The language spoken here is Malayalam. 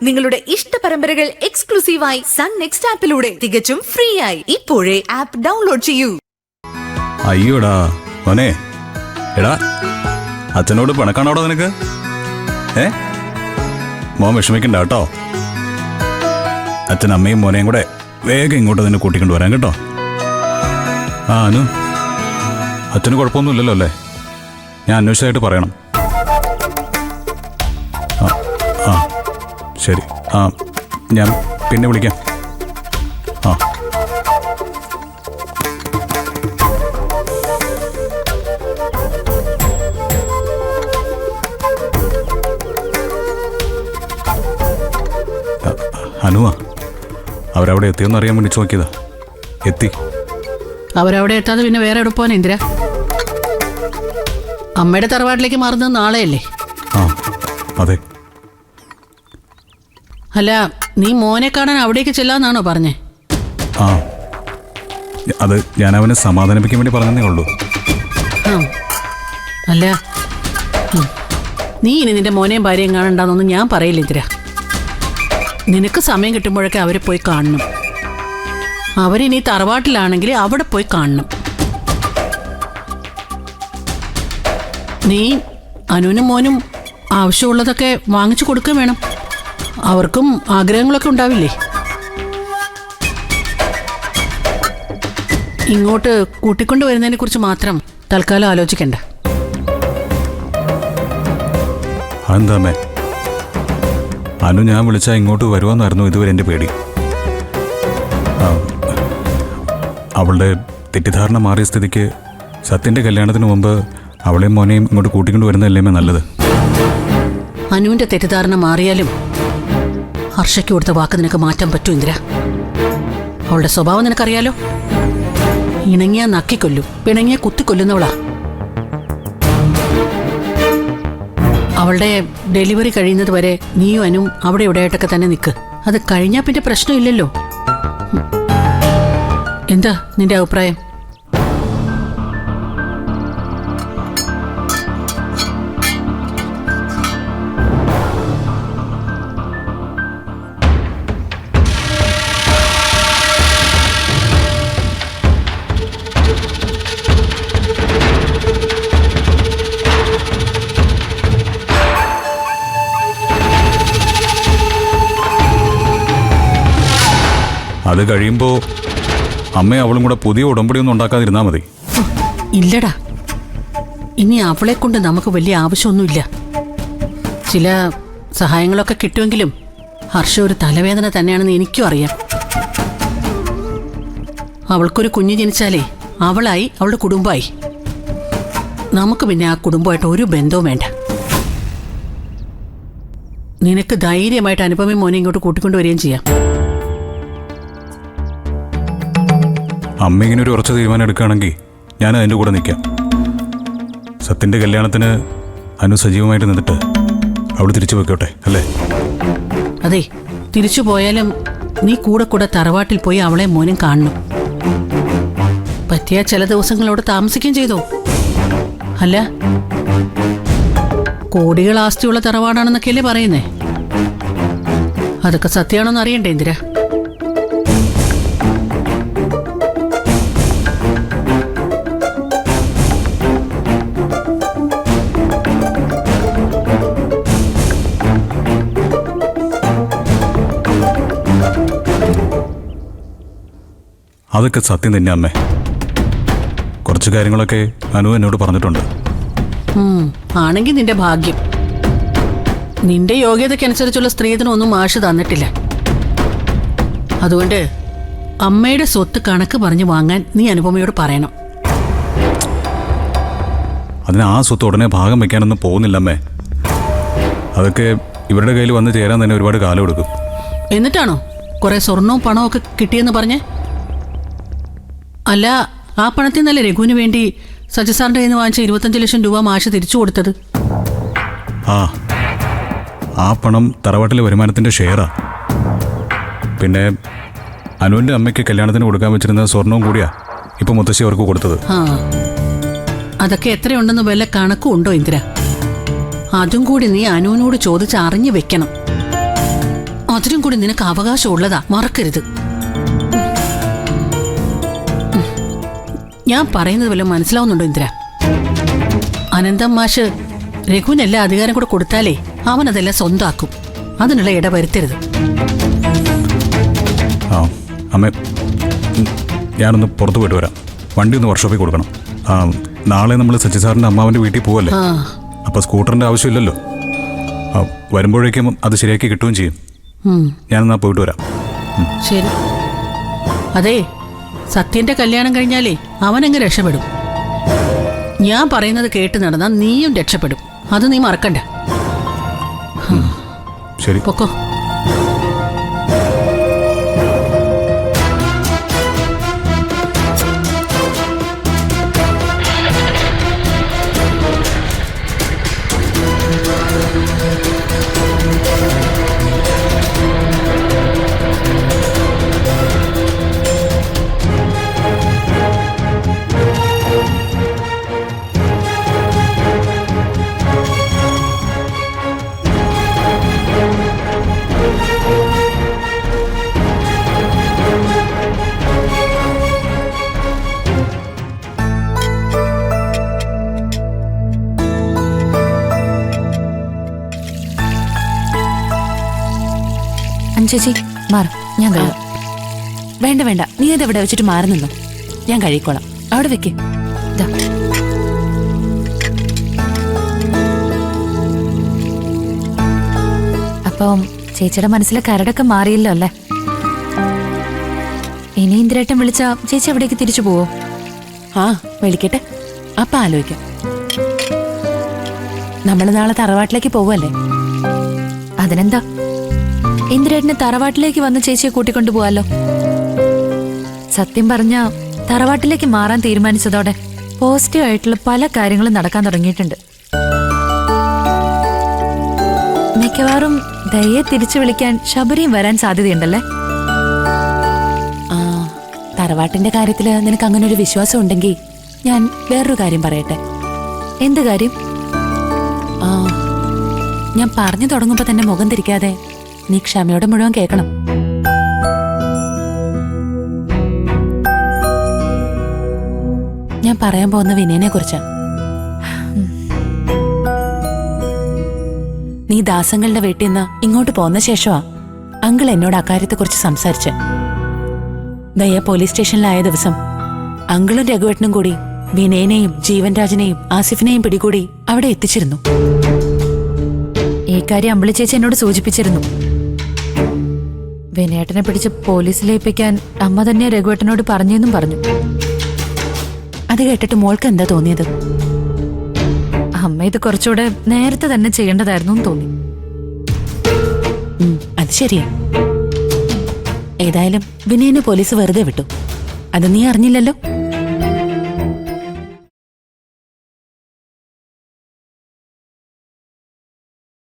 നിങ്ങളുടെ ഇഷ്ട പരമ്പരകൾ എക്സ്ക്ലൂസീവായി സൺ നെക്സ്റ്റ് ആപ്പിലൂടെ തികച്ചും ഫ്രീ ആയി ഇപ്പോഴേ ആപ്പ് ഡൗൺലോഡ് ചെയ്യൂ. അയ്യോടാ മോനെ, എടാ അച്ഛനോട് പിണക്കാണോടാ നിനക്ക്? മോൻ വിഷമിക്കണ്ട കേട്ടോ. അച്ഛൻ അമ്മയും മോനെയും കൂടെ വേഗം ഇങ്ങോട്ട് നിന്നെ കൂട്ടിക്കൊണ്ട് വരാൻ കേട്ടോ. അനു, അച്ഛന് കുഴപ്പമൊന്നുമില്ലല്ലോ അല്ലേ? ഞാൻ അന്വേഷിച്ചായിട്ട് പറയണം. ശരി, ഞാൻ പിന്നെ വിളിക്കാം. അനുവാ, അവരവിടെ എത്തിയെന്ന് അറിയാൻ വേണ്ടി ചോദിക്കതാ. എത്തി. അവരവിടെ എത്താതെ പിന്നെ വേറെ എവിടെ പോവാൻ ഇന്ദിര? അമ്മയുടെ തറവാട്ടിലേക്ക് മാറുന്നത് നാളെയല്ലേ? അതെ. അല്ല, നീ മോനെ കാണാൻ അവിടേക്ക് ചെല്ലാന്നാണോ പറഞ്ഞേ? അത് ഞാൻ അവനെ സമാധാനിപ്പിക്കാൻ വേണ്ടി പറഞ്ഞതേ ഉള്ളൂ. അല്ല, നീ ഇനി നിന്റെ മോനെയും ഭാര്യയും കാണണ്ടെന്നൊന്നും ഞാൻ പറയില്ല ഇന്ദിര. നിനക്ക് സമയം കിട്ടുമ്പോഴൊക്കെ അവരെ പോയി കാണണം. അവരിനി തറവാട്ടിലാണെങ്കിൽ അവിടെ പോയി കാണണം. നീ അനുവിനും മോനും ആവശ്യമുള്ളതൊക്കെ വാങ്ങിച്ചു കൊടുക്കുകയും വേണം. അവർക്കും ആഗ്രഹങ്ങളൊക്കെ ഉണ്ടാവില്ലേ? ഇങ്ങോട്ട് കൂട്ടിക്കൊണ്ടു വരുന്നതിനെ കുറിച്ച് മാത്രം തൽക്കാലം ആലോചിക്കണ്ട. അതെന്താ അനു, ഞാൻ വിളിച്ചാൽ ഇങ്ങോട്ട് വരുവാന്നായിരുന്നു ഇതുവരെ എൻ്റെ പേടി. അവളുടെ തെറ്റിദ്ധാരണ മാറിയ സ്ഥിതിക്ക് സത്യൻ്റെ കല്യാണത്തിന് മുമ്പ് അവളെയും മോനെയും ഇങ്ങോട്ട് കൂട്ടിക്കൊണ്ട് വരുന്നതല്ലേ നല്ലത്. അനുവിൻ്റെ തെറ്റിദ്ധാരണ മാറിയാലും ഹർഷയ്ക്ക് കൊടുത്ത വാക്ക് നിനക്ക് മാറ്റാൻ പറ്റൂ ഇന്ദിര. അവളുടെ സ്വഭാവം നിനക്കറിയാലോ. ഇണങ്ങിയ നക്കിക്കൊല്ലും, പിണങ്ങിയ കുത്തിക്കൊല്ലുന്നവളാ. അവളുടെ ഡെലിവറി കഴിയുന്നത് വരെ നീയും അനുവും അവിടെ ഇവിടെയായിട്ടൊക്കെ തന്നെ നിൽക്ക്. അത് കഴിഞ്ഞാൽ പിന്നെ പ്രശ്നമില്ലല്ലോ. എന്താ നിന്റെ അഭിപ്രായം? അത് കഴിയുമ്പോൾ അമ്മയും അവളും കൂടെ പുതിയ ഉടമ്പടിയൊന്നും ഉണ്ടാക്കാതിരുന്നാൽ മതി. ഇല്ലടാ, ഇനി അവളെ കൊണ്ട് നമുക്ക് വലിയ ആവശ്യമൊന്നുമില്ല. ചില സഹായങ്ങളൊക്കെ കിട്ടുമെങ്കിലും ഹർഷ ഒരു തലവേദന തന്നെയാണെന്ന് എനിക്കും അറിയാം. അവൾക്കൊരു കുഞ്ഞ് ജനിച്ചാലേ അവളായി, അവളുടെ കുടുംബമായി. നമുക്ക് പിന്നെ ആ കുടുംബമായിട്ട് ഒരു ബന്ധവും വേണ്ട. നിനക്ക് ധൈര്യമായിട്ട് അനുപമയും മോനെ ഇങ്ങോട്ട് കൂട്ടിക്കൊണ്ടുവരികയും ചെയ്യാം. അമ്മ ഇങ്ങനെ ഒരു ഉറച്ച തീരുമാനം എടുക്കുകയാണെങ്കിൽ ഞാൻ അതിൻ്റെ കൂടെ നിൽക്കാം. സത്യൻ്റെ കല്യാണത്തിന് അനു സജീവമായിട്ട് നിന്നിട്ട് അവൾ തിരിച്ചു വെക്കോട്ടെ, അല്ലേ? അതെ, തിരിച്ചു പോയാലും നീ കൂടെ കൂടെ തറവാട്ടിൽ പോയി അവളെ മോനും കാണണം. പറ്റിയ ചില ദിവസങ്ങളോട് താമസിക്കുകയും ചെയ്തോ. അല്ല, കോടികൾ ആസ്തിയുള്ള തറവാടാണെന്നൊക്കെയല്ലേ പറയുന്നേ. അതൊക്കെ സത്യമാണോന്ന് അറിയണ്ടേ ഇന്ദിര? അതൊക്കെ സത്യം തന്നെ അമ്മേ. കുറച്ച് കാര്യങ്ങളൊക്കെ അനു എന്നോട് പറഞ്ഞിട്ടുണ്ട്. ആണെങ്കിൽ നിന്റെ ഭാഗ്യം. നിന്റെ യോഗ്യതയ്ക്കനുസരിച്ചുള്ള സ്ത്രീധനമൊന്നും മാഷ് തന്നിട്ടില്ല. അതുകൊണ്ട് അമ്മയുടെ സ്വത്ത് കണക്ക് പറഞ്ഞു വാങ്ങാൻ നീ അനുപമയോട് പറയണം. അതിന് ആ സ്വത്ത് ഉടനെ ഭാഗം വെക്കാനൊന്നും പോകുന്നില്ലമ്മേ. അതൊക്കെ ഇവരുടെ കയ്യിൽ വന്ന് ചേരാൻ തന്നെ ഒരുപാട് കാലം എടുക്കും. എന്നിട്ടാണോ കുറെ സ്വർണവും പണവും ഒക്കെ കിട്ടിയെന്ന് പറഞ്ഞേ? അല്ല, ആ പണത്തിൽ നിന്നല്ലേ രഘുവിന് വേണ്ടി സജസാറിന്റെ കയ്യിൽ നിന്ന് വാങ്ങിച്ച 25 ലക്ഷം രൂപ മാഷ് തിരിച്ചു കൊടുത്തത്? ആ പണം തറവാട്ടിലെ വരുമാനത്തിന്റെ ഷെയറാ. പിന്നെ അനുവിന്റെ അമ്മയ്ക്ക് കല്യാണത്തിന് കൊടുക്കാൻ വെച്ചിരുന്ന സ്വർണവും കൂടിയാ ഇപ്പൊ മുത്തശ്ശി അവർക്ക് കൊടുത്തത്. അതൊക്കെ എത്രയുണ്ടെന്ന് വല്ല കണക്കും ഉണ്ടോ ഇന്ദിര? അതും കൂടി നീ അനുവിനോട് ചോദിച്ച് അറിഞ്ഞു വെക്കണം. അതിനും കൂടി നിനക്ക് അവകാശമുള്ളതാ, മറക്കരുത്. ഞാൻ പറയുന്നത് വല്ലതും മനസ്സിലാവുന്നുണ്ടോ ഇന്ദിര? അനന്തം മാഷ് രഘുവിന് എല്ലാ അധികാരം കൂടെ കൊടുത്താലേ അവൻ അതെല്ലാം സ്വന്തമാക്കും. അതിനുള്ള ഇട വരുത്തരുത്. ആ അമ്മേ, ഞാനൊന്ന് പുറത്തു പോയിട്ട് വരാം. വണ്ടി ഒന്ന് വർക്ക്ഷോപ്പിൽ കൊടുക്കണം. നാളെ നമ്മൾ സച്ചി സാറിൻ്റെ അമ്മാവൻ്റെ വീട്ടിൽ പോവല്ലേ? ആ അപ്പോൾ സ്കൂട്ടറിൻ്റെ ആവശ്യമില്ലല്ലോ. വരുമ്പോഴേക്കും അത് ശരിയാക്കി കിട്ടുകയും ചെയ്യും. ഞാനെന്നാ പോയിട്ട് വരാം. ശരി. അതെ, സത്യന്റെ കല്യാണം കഴിഞ്ഞാലേ അവനങ്ങ് രക്ഷപ്പെടും. ഞാൻ പറയുന്നത് കേട്ട് നടന്നാൽ നീയും രക്ഷപ്പെടും. അത് നീ മറക്കണ്ട. ശരി. പൊക്കോ. ചേച്ചി മാറും, ഞാൻ കഴുകാം. വേണ്ട വേണ്ട, നീ അത് എവിടെ വെച്ചിട്ട് മാറി നിന്നു, ഞാൻ കഴുകിക്കോളാം. അവിടെ വെക്ക്. അപ്പം ചേച്ചിയുടെ മനസ്സിലെ കരടൊക്കെ മാറിയല്ലോ അല്ലേ? ഇനി ഇന്ദിരേട്ടൻ വിളിച്ച ചേച്ചി എവിടേക്ക് തിരിച്ചു പോവോ? ആ വിളിക്കട്ടെ, അപ്പൊ ആലോചിക്കാം. നമ്മള് നാളെ തറവാട്ടിലേക്ക് പോവല്ലേ? അതിനെന്താ, ഇന്ദിരേട്ടനെ തറവാട്ടിലേക്ക് വന്ന് ചേച്ചിയെ കൂട്ടിക്കൊണ്ടു പോവാലോ. സത്യം പറഞ്ഞ തറവാട്ടിലേക്ക് മാറാൻ തീരുമാനിച്ചതോടെ പോസിറ്റീവ് ആയിട്ടുള്ള പല കാര്യങ്ങളും നടക്കാൻ തുടങ്ങിയിട്ടുണ്ട്. മിക്കവാറും ദയെ തിരിച്ചു വിളിക്കാൻ ശബരിയും വരാൻ സാധ്യതയുണ്ടല്ലേ? ആ, തറവാട്ടിന്റെ കാര്യത്തില് നിനക്ക് അങ്ങനെ ഒരു വിശ്വാസം ഉണ്ടെങ്കിൽ ഞാൻ വേറൊരു കാര്യം പറയട്ടെ. എന്ത് കാര്യം? ആ, ഞാൻ പറഞ്ഞു തുടങ്ങുമ്പോ തന്നെ മുഖം തിരിക്കാതെ നീ ക്ഷമയോടെ മുഴുവൻ കേൾക്കണം. ഞാൻ പറയാൻ പോകുന്ന വിനയനെ കുറിച്ചാ. നീ ദാസങ്ങളുടെ വീട്ടിൽ നിന്ന് ഇങ്ങോട്ട് പോന്ന ശേഷമാ അങ്കിൾ എന്നോട് അക്കാര്യത്തെക്കുറിച്ച് സംസാരിച്ച്. ദയ പോലീസ് സ്റ്റേഷനിലായ ദിവസം അങ്കിളും രഘുവേട്ടനും കൂടി വിനയനെയും ജീവൻ രാജിനെയും ആസിഫിനെയും പിടികൂടി അവിടെ എത്തിച്ചിരുന്നു. ഈ കാര്യം അമ്പിളി ചേച്ചി എന്നോട് സൂചിപ്പിച്ചിരുന്നു. വിനയേട്ടനെ പിടിച്ച് പോലീസിലേൽപ്പിക്കാൻ അമ്മ തന്നെ രഘുവേട്ടനോട് പറഞ്ഞെന്നും പറഞ്ഞു. അത് കേട്ടിട്ട് മോൾക്ക് എന്താ തോന്നിയത്? അമ്മ ഇത് കുറച്ചുകൂടെ നേരത്തെ തന്നെ ചെയ്യേണ്ടതായിരുന്നു എന്ന് തോന്നി. അത് ശരിയാ. ഏതായാലും വിനയനെ പോലീസ് വെറുതെ വിട്ടു. അത് നീ അറിഞ്ഞില്ലല്ലോ.